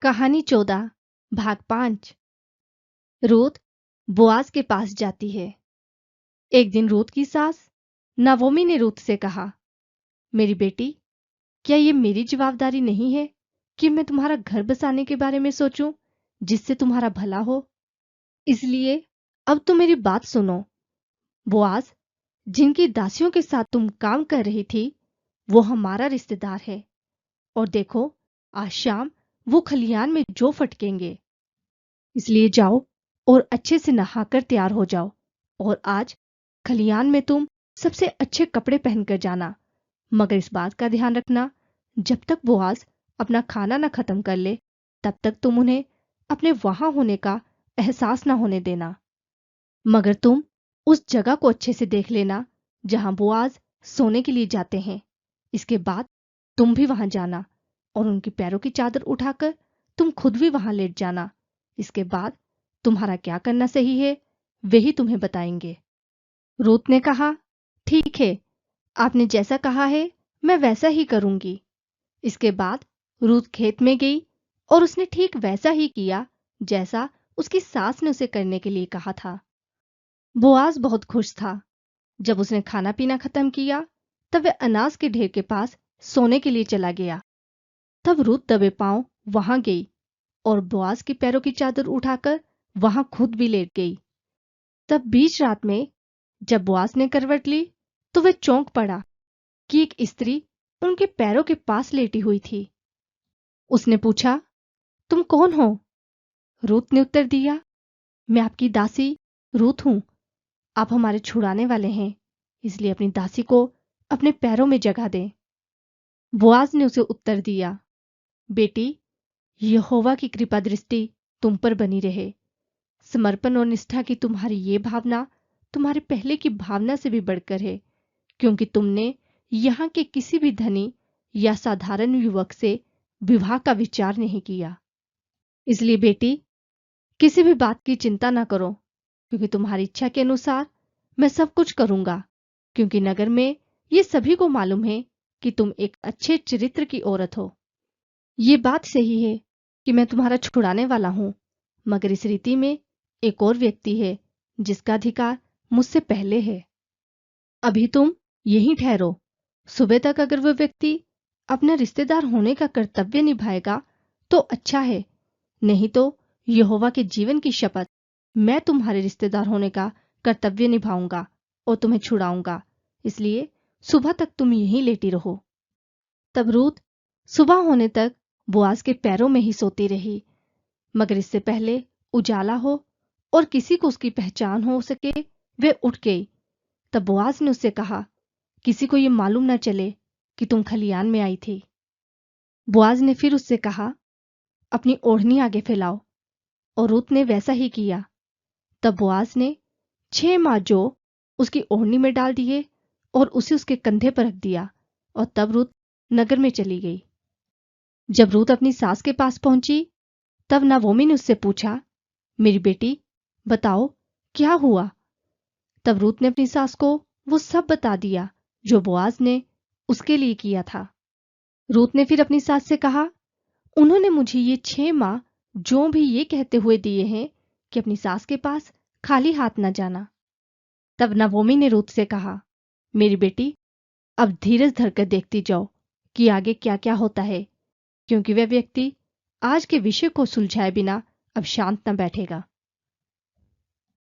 कहानी 14 भाग 5। Ruth Boaz के पास जाती है। एक दिन रूथ की सास नाओमी ने रूथ से कहा, मेरी बेटी, क्या ये मेरी जवाबदारी नहीं है कि मैं तुम्हारा घर बसाने के बारे में सोचूं जिससे तुम्हारा भला हो? इसलिए अब तो मेरी बात सुनो। बोआज, जिनकी दासियों के साथ तुम काम कर रही थी, वो हमारा रिश्तेदार है। और देखो, आज शाम वो खलियान में जौ फटकेंगे। इसलिए जाओ और अच्छे से नहाकर तैयार हो जाओ, और आज खलियान में तुम सबसे अच्छे कपड़े पहनकर जाना। मगर इस बात का ध्यान रखना, जब तक बोआज अपना खाना न खत्म कर ले, तब तक तुम उन्हें अपने वहां होने का एहसास न होने देना। मगर तुम उस जगह को अच्छे से देख लेना जहां बोआज सोने के लिए जाते हैं। इसके बाद तुम भी वहां जाना और उनकी पैरों की चादर उठाकर तुम खुद भी वहां लेट जाना। इसके बाद तुम्हारा क्या करना सही है, वही तुम्हें बताएंगे। रूत ने कहा, ठीक है, आपने जैसा कहा है मैं वैसा ही करूंगी। इसके बाद रूत खेत में गई और उसने ठीक वैसा ही किया जैसा उसकी सास ने उसे करने के लिए कहा था। बोआज बहुत खुश था। जब उसने खाना पीना खत्म किया, तब वह अनाज के ढेर के पास सोने के लिए चला गया। तब रूत दबे पांव वहां गई और बोआज के पैरों की चादर उठाकर वहां खुद भी लेट गई। तब बीच रात में जब बोआज ने करवट ली, तो वह चौंक पड़ा कि एक स्त्री उनके पैरों के पास लेटी हुई थी। उसने पूछा, तुम कौन हो? रूत ने उत्तर दिया, मैं आपकी दासी रूत हूं। आप हमारे छुड़ाने वाले हैं, इसलिए अपनी दासी को अपने पैरों में जगह दें। बोआज ने उसे उत्तर दिया, बेटी, यहोवा की कृपा दृष्टि तुम पर बनी रहे। समर्पण और निष्ठा की तुम्हारी ये भावना तुम्हारे पहले की भावना से भी बढ़कर है, क्योंकि तुमने यहां के किसी भी धनी या साधारण युवक से विवाह का विचार नहीं किया। इसलिए बेटी, किसी भी बात की चिंता ना करो, क्योंकि तुम्हारी इच्छा के अनुसार मैं सब कुछ करूंगा। क्योंकि नगर में ये सभी को मालूम है कि तुम एक अच्छे चरित्र की औरत हो। ये बात सही है कि मैं तुम्हारा छुड़ाने वाला हूं, मगर इस रीति में एक और व्यक्ति है जिसका अधिकार मुझसे पहले है। अभी तुम यहीं ठहरो। सुबह तक अगर वह व्यक्ति अपना रिश्तेदार होने का कर्तव्य निभाएगा तो अच्छा है, नहीं तो यहोवा के जीवन की शपथ, मैं तुम्हारे रिश्तेदार होने का कर्तव्य निभाऊंगा और तुम्हें छुड़ाऊंगा। इसलिए सुबह तक तुम यहीं लेटी रहो। तब रूत सुबह होने तक बोआज के पैरों में ही सोती रही। मगर इससे पहले उजाला हो और किसी को उसकी पहचान हो सके, वे उठ गई। तब बोआज ने उससे कहा, किसी को ये मालूम न चले कि तुम खलियान में आई थी। बोआज ने फिर उससे कहा, अपनी ओढ़नी आगे फैलाओ। और रूत ने वैसा ही किया। तब बोआज ने 6 माह जौ उसकी ओढ़नी में डाल दिए और उसे उसके कंधे पर रख दिया, और तब रूत नगर में चली गई। जब रूत अपनी सास के पास पहुंची, तब नाओमी ने उससे पूछा, मेरी बेटी, बताओ क्या हुआ? तब रूत ने अपनी सास को वो सब बता दिया जो बोआज ने उसके लिए किया था। रूत ने फिर अपनी सास से कहा, उन्होंने मुझे ये 6 माह जो भी ये कहते हुए दिए हैं कि अपनी सास के पास खाली हाथ न जाना। तब नाओमी ने रूत से कहा, मेरी बेटी, अब धीरज धरकर देखती जाओ कि आगे क्या क्या होता है, क्योंकि वह व्यक्ति आज के विषय को सुलझाए बिना अब शांत न बैठेगा।